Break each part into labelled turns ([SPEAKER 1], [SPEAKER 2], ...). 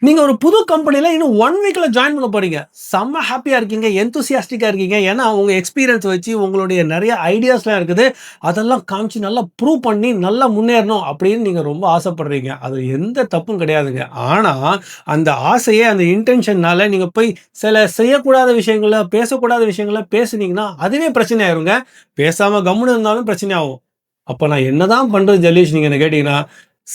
[SPEAKER 1] நீங்க ஒரு புது கம்பெனில இன்னும் 1 வீக்ல ஜாயின் பண்ண போறீங்க. செம்ம ஹேப்பியா இருக்கீங்க, எந்தூசியாஸ்டிக்கா இருக்கீங்க. ஏன்னா, உங்க எக்ஸ்பீரியன்ஸ் வச்சு உங்களுடைய நெறைய ஐடியாஸ்லாம் இருக்குது. அதெல்லாம் காமிச்சு நல்லா ப்ரூவ் பண்ணி நல்லா முன்னேறணும் அப்படின்னு நீங்க ரொம்ப ஆசைப்படுறீங்க. அது எந்த தப்பும் கிடையாதுங்க. ஆனா, அந்த ஆசையே அந்த இன்டென்ஷன்னால நீங்க போய் சில செய்யக்கூடாத விஷயங்கள, பேசக்கூடாத விஷயங்கள பேசுனீங்கன்னா, அதுவே பிரச்சனை ஆயிருங்க. பேசாம கம்முனு இருந்தாலும் பிரச்சனை ஆகும். அப்ப நான் என்னதான் பண்றது ஜல்லீஷ் நீங்க என்ன கேட்டீங்கன்னா,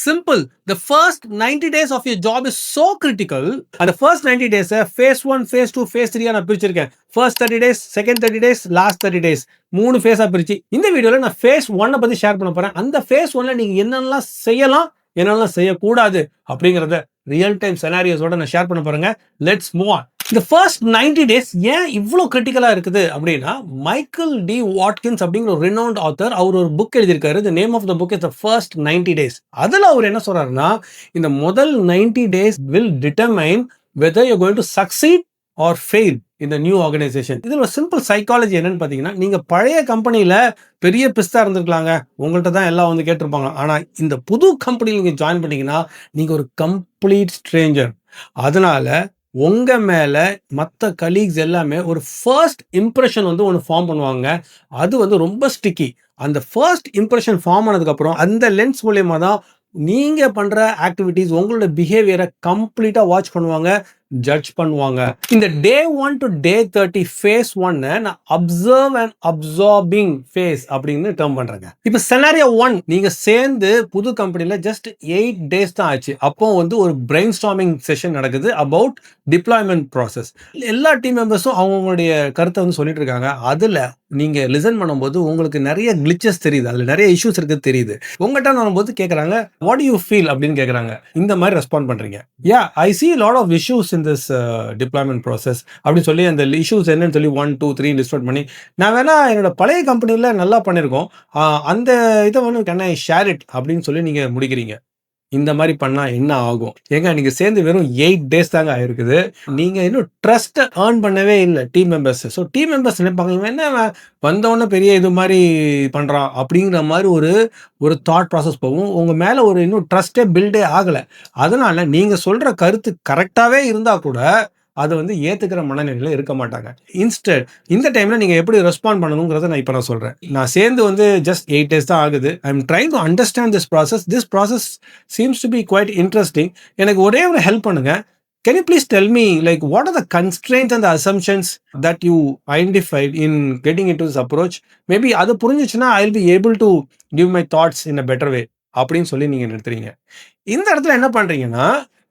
[SPEAKER 1] simple. The first 90 days of your job is so critical. அந்த first 90 days phase 1, phase 2, phase 3 நான் பிரிச்சிருக்கேன். First 30 days, second 30 days, last 30 days. 3 ஃபேஸா பிரிச்சு இந்த வீடியோல நான் phase 1 பத்தி ஷேர் பண்ண போறேன். அந்த phase 1ல நீங்க என்னென்னலாம் செய்யலாம், என்னென்னலாம் செய்யக்கூடாது அப்படிங்கறத ரியல் டைம் சினாரியோஸோட நான் ஷேர் பண்ண போறேங்க. Let's move on. இந்த ஃபர்ஸ்ட் 90 டேஸ் ஏன் இவ்வளோ கிரிட்டிக்கலா இருக்குது அப்படின்னா, மைக்கேல் டி வாட்கின்ஸ் அப்படிங்கிற ஒரு ரினவுண்ட் ஆத்தர் அவர் ஒரு புக் எழுதியிருக்காரு. The name of the book is the first 90 days. அதுல அவர் என்ன சொல்றாருன்னா, இந்த முதல் 90 days will determine whether you are going to succeed or fail இந்த நியூ ஆர்கனைசேஷன். இதுல ஒரு சிம்பிள் சைக்காலஜி என்னன்னு பாத்தீங்கன்னா, நீங்க பழைய கம்பெனில பெரிய பிஸ்தா இருந்திருக்கலாங்க, உங்கள்ட்ட தான் எல்லாம் வந்து கேட்டிருப்பாங்க. ஆனா இந்த புது கம்பெனியில் நீங்க ஜாயின் பண்ணீங்கன்னா, நீங்க ஒரு கம்ப்ளீட் ஸ்ட்ரேஞ்சர். அதனால உங்க மேல மத்த கலீக்ஸ் எல்லாமே ஒரு ஃபர்ஸ்ட் இம்ப்ரஷன் வந்து ஒண்ணு ஃபார்ம் பண்ணுவாங்க. அது வந்து ரொம்ப ஸ்டிக்கி. அந்த ஃபர்ஸ்ட் இம்ப்ரஷன் ஃபார்ம் ஆனதுக்கு அப்புறம் அந்த லென்ஸ் மூலியமா தான் நீங்க பண்ற ஆக்டிவிட்டீஸ் உங்களோட பிஹேவியரை கம்ப்ளீட்டா வாட்ச் பண்ணுவாங்க, ஜட்ஜ் பண்ணுவாங்க. இந்த டே 1 டு டே 30 ஃபேஸ் 1 நான் அப்சர்வ் அண்ட் அப்சார்பிங் ஃபேஸ் அப்படின்னு டேர்ம் பண்றேங்க. இப்போ சினாரியோ 1 நீங்க சேர்ந்து புது கம்பெனில ஜஸ்ட் 8 டேஸ் தான் ஆச்சு. அப்போ வந்து ஒரு பிரெயின் ஸ்டார்மிங் செஷன் நடக்குது அபவுட் டிப்ளாய்மெண்ட் ப்ராசஸ். எல்லா டீம் மெம்பர்ஸும் அவங்களுடைய கருத்தை வந்து சொல்லிட்டு இருக்காங்க. அதுல நீங்க லிசன் பண்ணும்போது உங்களுக்கு நிறைய கிளிச்சஸ் தெரியுது, அதுல நிறைய இஷ்யூஸ் இருக்கு தெரியுது. உங்ககிட்ட வரும்போது கேக்குறாங்க, வாட் டு யூ ஃபீல் அப்படின்னு கேக்குறாங்க. இந்த மாதிரி ரெஸ்பாண்ட் பண்றீங்க. யா ஐ see a lot of issues in this deployment process அப்படின்னு சொல்லி அந்த இஷ்யூஸ் என்னன்னு சொல்லி 1 2 3 லிஸ்ட் அவுட் பண்ணி, நான் வேணா என்னோட பழைய கம்பெனில நல்லா பண்ணிருக்கோம், அந்த இதை வந்து கேன் ஐ ஷேர் இட் அப்படின்னு சொல்லி நீங்க முடிக்கிறீங்க. இந்த மாதிரி பண்ணா என்ன ஆகும்? ஏங்க நீங்க சேர்ந்து வெறும் 8 டேஸ் தாங்க ஆயிருக்குது. நீங்க இன்னும் ட்ரஸ்ட்ட ஏர்ன் பண்ணவே இல்ல team members. So team members நினைப்பாங்க, இவன் என்ன வந்தவொடனே பெரிய இது மாதிரி பண்றான் அப்படிங்கிற மாதிரி ஒரு ஒரு தாட் ப்ராசஸ் போகும். உங்க மேல ஒரு இன்னும் ட்ரஸ்ட்டே பில்டே ஆகல. அதனால நீங்க சொல்ற கருத்து கரெக்டாவே இருந்தா கூட அதை வந்து ஏத்துக்கிற மனநிலையில இருக்க மாட்டாங்க. இன்ஸ்டெட் இந்த டைம்ல நீங்க எப்படி ரெஸ்பாண்ட் பண்ணணுங்கிறத நான் இப்ப நான் சொல்றேன். நான் சேர்ந்து வந்து ஜஸ்ட் 8 டேஸ் தான் ஆகுது. I am trying to understand this process. This process seems to be quite interesting. எனக்கு ஒரே ஒரு ஹெல்ப் பண்ணுங்க. Can you please tell me, like, what are the constraints and the assumptions that you identified in getting into this approach? Maybe அது புரிஞ்சுச்சுன்னா I'll be able to give my thoughts in a better way அப்படின்னு சொல்லி நீங்க நிறுத்துறீங்க. இந்த இடத்துல என்ன பண்றீங்கன்னா,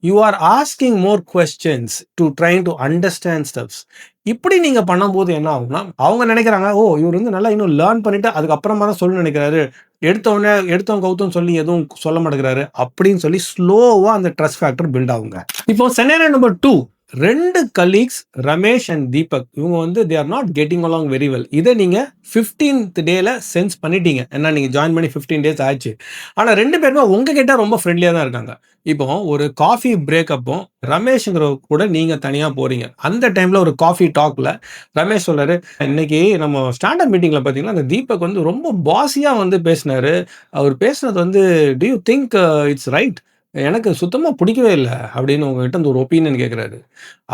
[SPEAKER 1] you are asking more questions to trying to understand stuffs. இப்படி நீங்க பண்ணும்போது என்ன ஆகும்னா, அவங்க நினைக்கிறாங்க, ஓ இவர் வந்து நல்லா இன்னும் லேர்ன் பண்ணிட்டு அதுக்கப்புறமா தான் சொல்ல நினைக்கிறாரு, எடுத்தவன் கவுத்தம் சொல்லி எதுவும் சொல்ல மாட்டேங்கிறாரு அப்படின்னு சொல்லி ஸ்லோவா அந்த ட்ரஸ்ட் ஃபேக்டர் பில்ட் ஆகுங்க. இப்போ scenario number 2, 2 colleagues Ramesh and Deepak இவங்க வந்து they are not getting along very well. இதை நீங்க 15th டேல சென்ஸ் பண்ணிட்டீங்க. ஏன்னா நீங்க ஜாயின் பண்ணி 15 டேஸ் ஆச்சு. ஆனா 2 பேருமே உங்ககிட்ட ரொம்ப ஃப்ரெண்ட்லியா தான் இருக்காங்க. இப்போ ஒரு காஃபி பிரேக்கப்பும் ரமேஷ்ங்கிற கூட நீங்க தனியா போறீங்க. அந்த டைம்ல ஒரு காஃபி டாக்ல ரமேஷ் சொல்றாரு, இன்னைக்கு நம்ம ஸ்டாண்டப் மீட்டிங்ல பாத்தீங்கன்னா அந்த தீபக் வந்து ரொம்ப பாசியா வந்து பேசினாரு. அவர் பேசுனது வந்து to you think it's right? எனக்கு சுத்தமா பிடிக்கவே இல்ல அப்படின்னு உங்ககிட்ட அந்த ஒரு ஒப்பீனியன் கேட்கிறாரு.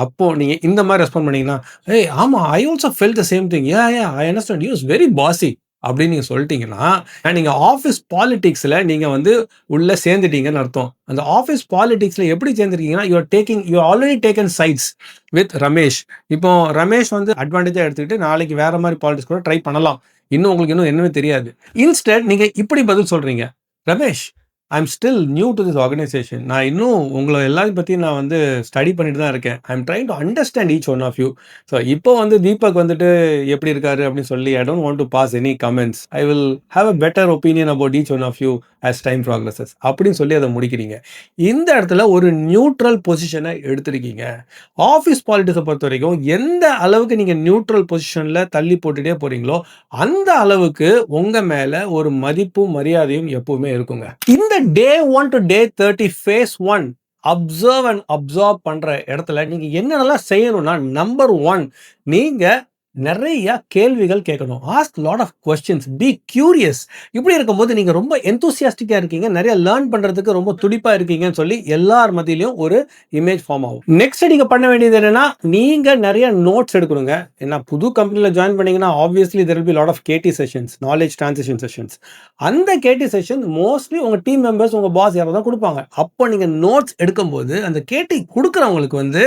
[SPEAKER 1] அப்போ நீங்க இந்த மாதிரி ரெஸ்பாண்ட் பண்ணீங்கன்னா, ஏய் ஆமா I also felt the same thing. Yeah yeah I understand you is very பாசி அப்படின்னு நீங்க சொல்லிட்டீங்கன்னா, நீங்க ஆஃபீஸ் பாலிடிக்ஸ்ல நீங்க வந்து உள்ள சேர்ந்துட்டீங்கன்னு அர்த்தம். அந்த ஆஃபீஸ் பாலிடிக்ஸ்ல எப்படி சேர்ந்துருக்கீங்கன்னா, you already taken sides with Ramesh. இப்போ ரமேஷ் வந்து அட்வான்டேஜா எடுத்துக்கிட்டு நாளைக்கு வேற மாதிரி பாலிடிக்ஸ் கூட ட்ரை பண்ணலாம். இன்னும் உங்களுக்கு இன்னும் என்னன்னு தெரியாது. இன்ஸ்டெட் நீங்க இப்படி பதில் சொல்றீங்க, Ramesh I am still new to this organisation. நான் இன்னும் உங்களை எல்லாரையும் பத்தி நான் வந்து ஸ்டடி பண்ணிட்டு தான் இருக்கேன். I am trying to understand each one of you. So இப்போ வந்து தீபக் வந்துட்டு எப்படி இருக்காரு அப்படின்னு சொல்லி I don't want to pass any comments. I will have a better opinion about each one of you as time progresses அப்படின்னு சொல்லி அதை முடிக்கிறீங்க. இந்த இடத்துல ஒரு நியூட்ரல் பொசிஷனை எடுத்திருக்கீங்க. ஆஃபீஸ் பாலிடிக்ஸை பொறுத்த வரைக்கும் எந்த அளவுக்கு நீங்க நியூட்ரல் பொசிஷன்ல தள்ளி போட்டுட்டே போறீங்களோ அந்த அளவுக்கு உங்க மேல ஒரு மதிப்பும் மரியாதையும் எப்பவுமே இருக்குங்க. இந்த day 1 to day 30 phase 1 observe and absorb பண்ற இடத்துல நீங்க என்னென்னலாம் செய்யணும்னா, நம்பர் 1 நீங்க நிறைய கேள்விகள் கேட்கணும். Ask lot of questions. Be curious. இப்படி இருக்கும்போது நீங்க ரொம்ப எந்தூசியாஸ்டிக்கா இருக்கீங்க. நிறைய லேர்ன் பண்றதுக்கு ரொம்ப துடிப்பா இருக்கீங்கன்னு சொல்லி எல்லார் மத்தியிலயும் ஒரு இமேஜ் ஃபார்ம் ஆகும். நெக்ஸ்ட் நீங்க பண்ண வேண்டியது என்னன்னா, நீங்க நிறைய நோட்ஸ் எடுக்கணுங்க. ஏன்னா புது கம்பெனில ஜாயின் பண்ணீங்கன்னா obviously there will be lot of KT sessions, knowledge transition sessions. அந்த கேடி செஷன் மோஸ்ட்லி உங்க டீம் மெம்பர்ஸ், உங்க பாஸ் யாராவது தான் கொடுப்பாங்க. அப்போ நீங்க நோட்ஸ் எடுக்கும்போது அந்த கேடி கொடுக்குறவங்களுக்கு வந்து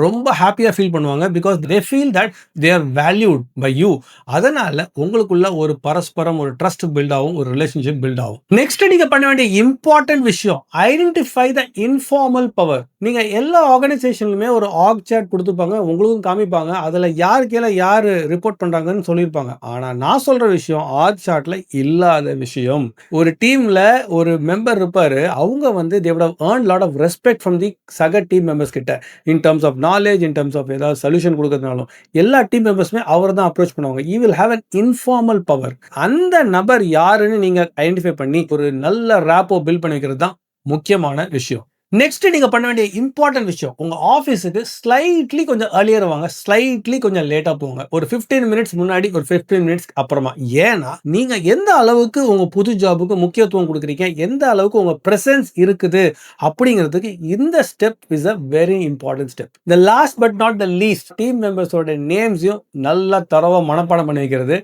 [SPEAKER 1] ரொம்ப ஹாப்பியா ஃபீல் பண்ணுவாங்க. Because they feel that they are valued by you. அதனால உங்களுக்குள்ள ஒரு பரஸ்பரம் ஒரு ட்ரஸ்ட் பில்ட் ஆகும், ஒரு ரிலேஷன்ஷிப் பில்ட் ஆகும். நெக்ஸ்ட் நீங்க பண்ண வேண்டிய இம்பார்ட்டன்ட் விஷயம், ஐடென்டிஃபை த இன்ஃபார்மல் பவர். நீங்க எல்லா ஆர்கனைசேஷன்லுமே ஒரு ஆர்க் சார்ட் கொடுத்துப்பாங்க, உங்களுக்கும் காமிப்பாங்க. அதுல யார் கீழே யாரு ரிப்போர்ட் பண்றாங்கன்னு சொல்லியிருப்பாங்க. ஆனா நான் சொல்ற விஷயம் ஆர்க் சார்ட்ல இல்லாத விஷயம். ஒரு டீம்ல ஒரு மெம்பர் இருப்பாரு, அவங்க வந்து they would have earned lot of respect from the சக டீம் மெம்பர்ஸ் கிட்ட. In terms of knowledge, in terms of ஏதாவது சொல்யூஷன் கொடுக்கறதுனாலும் எல்லா டீம் மெம்பர்ஸுமே அவர் தான் அப்ரோச் பண்ணுவாங்க. You will have an informal power. அந்த நபர் யாருன்னு நீங்க ஐடென்டிஃபை பண்ணி ஒரு நல்ல ரேப்போ பில்ட் பண்ணி வைக்கிறது தான் முக்கியமான விஷயம். நெக்ஸ்ட் நீங்க பண்ண வேண்டிய இம்பார்ட்டன்ட் விஷயம், உங்க ஆஃபீஸுக்கு ஸ்லைட்லி கொஞ்சம் ஏர்லியர் வாங்க, ஸ்லைட்லி கொஞ்சம் லேட்டா போங்க. ஒரு 15 மினிட்ஸ் முன்னாடி, ஒரு 15 மினிட்ஸ் அப்புறமா. ஏன்னா நீங்க எந்த அளவுக்கு உங்க புது ஜாபுக்கு முக்கியத்துவம் கொடுக்குறீங்க, எந்த அளவுக்கு உங்க பிரசன்ஸ் இருக்குது அப்படிங்கிறதுக்கு இந்த step is a very important step. The last but not the least, team மெம்பர்ஸோட நேம்ஸையும் நல்லா தரவா மனப்பாடம் பண்ணி வைக்கிறது.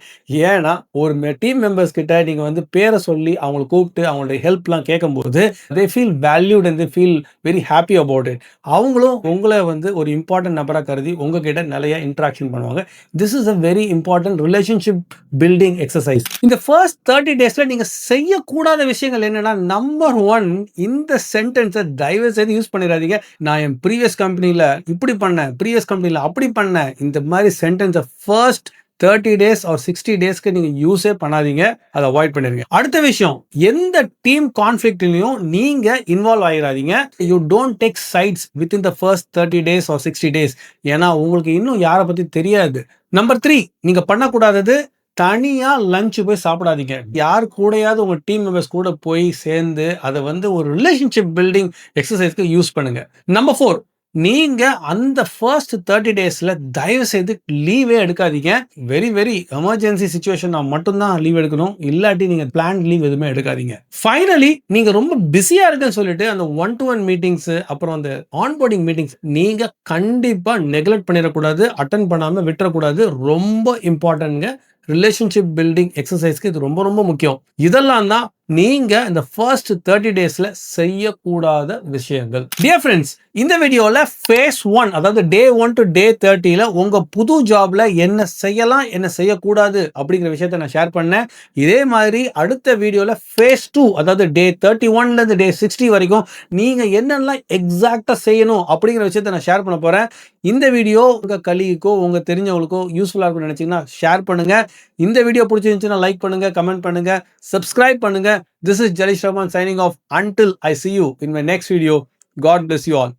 [SPEAKER 1] ஏன்னா ஒரு டீம் மெம்பர்ஸ் கிட்ட நீங்க வந்து பேரை சொல்லி அவங்களை கூப்பிட்டு அவங்களுடைய ஹெல்ப்லாம் கேட்கும்போது they feel valued and they feel very happy about it. அவங்களும் உங்களை வந்து ஒரு இம்பார்ட்டன்ட் நபரா கருதி உங்ககிட்ட நிறைய இன்டராக்ஷன் பண்ணுவாங்க. This is a very important relationship building exercise. இந்த first 30 daysல நீங்க செய்யக்கூடாத விஷயங்கள் என்னன்னா, நம்பர் 1, இந்த சென்டென்ஸை தயவு செய்து யூஸ் பண்ணிடாதீங்க. நான் என் ப்ரீவியஸ் கம்பெனில இப்படி பண்ணேன், ப்ரீவியஸ் கம்பெனில அப்படி பண்ணேன். இந்த மாதிரி சென்டென்ஸை ஃபர்ஸ்ட் 30 டேஸ் ஆர் 60 டேஸ்க்கு நீங்க யூஸே பண்ணாதீங்க. அதை அவாய்ட் பண்ணிருங்க. அடுத்த விஷயம், எந்த டீம் கான்ஃபிளிக்ட்லயும் நீங்க இன்வால்வ் ஆயிராதீங்க. You don't take sides within the first 30 days or 60 days. ஏன்னா உங்களுக்கு இன்னும் யாரை பத்தி தெரியாது. நம்பர் 3, நீங்க பண்ணக்கூடாதது, தனியா லஞ்ச் போய் சாப்பிடாதீங்க. யார் கூடயாவது உங்க டீம் மெம்பர்ஸ் கூட போய் சேர்ந்து அதை வந்து ஒரு ரிலேஷன்ஷிப் பில்டிங் எக்ஸசைஸ்க்கு யூஸ் பண்ணுங்க. நம்பர் 4, நீங்க அந்த ஃபர்ஸ்ட் 30 டேஸ்ல தயவு செய்து லீவே எடுக்காதீங்க. வெரி எமர்ஜென்சி சிச்சுவேஷன் மட்டும்தான் லீவ் எடுக்கணும். இல்லாட்டி நீங்க பிளான் லீவ் எதுவுமே எடுக்காதீங்க. ஃபைனலி நீங்க ரொம்ப பிஸியா இருக்குன்னு சொல்லிட்டு அந்த 1-to-1 மீட்டிங்ஸ், அப்புறம் அந்த ஆன்போர்டிங் மீட்டிங்ஸ் நீங்க கண்டிப்பா நெக்லெக்ட் பண்ணிடக்கூடாது, அட்டென்ட் பண்ணாம விட்டுறக்கூடாது. ரொம்ப இம்பார்ட்டன்ட்ங்க. ரிலேஷன்ஷிப் பில்டிங் எக்ஸசைஸ்க்கு இது ரொம்ப முக்கியம். இதெல்லாம் தான் நீங்க இந்த ஃபர்ஸ்ட் 30 டேஸ்ல செய்யக்கூடாத விஷயங்கள். டியர் ஃப்ரெண்ட்ஸ், இந்த வீடியோல ஃபேஸ் 1, அதாவது டே 1 to டே 30ல உங்க புது ஜாப்ல என்ன செய்யலாம், என்ன செய்யக்கூடாது அப்படிங்கிற விஷயத்த நான் ஷேர் பண்ணேன். இதே மாதிரி அடுத்த வீடியோல ஃபேஸ் 2, அதாவது டே 31ல இருந்து டே 60 வரைக்கும் நீங்க என்னெல்லாம் எக்ஸாக்டா செய்யணும் அப்படிங்கிற விஷயத்த நான் ஷேர் பண்ண போறேன். இந்த வீடியோ உங்க கலீகுக்கோ உங்க தெரிஞ்சவங்களுக்கோ யூஸ்ஃபுல்லா இருக்கும்னு நினைச்சீங்கன்னா ஷேர் பண்ணுங்க. இந்த வீடியோ பிடிச்சிருந்துச்சுன்னா லைக் பண்ணுங்க, கமெண்ட் பண்ணுங்க, சப்ஸ்கிரைப் பண்ணுங்க. This is Jalish Rahman signing off. Until I see you in my next video, God bless you all.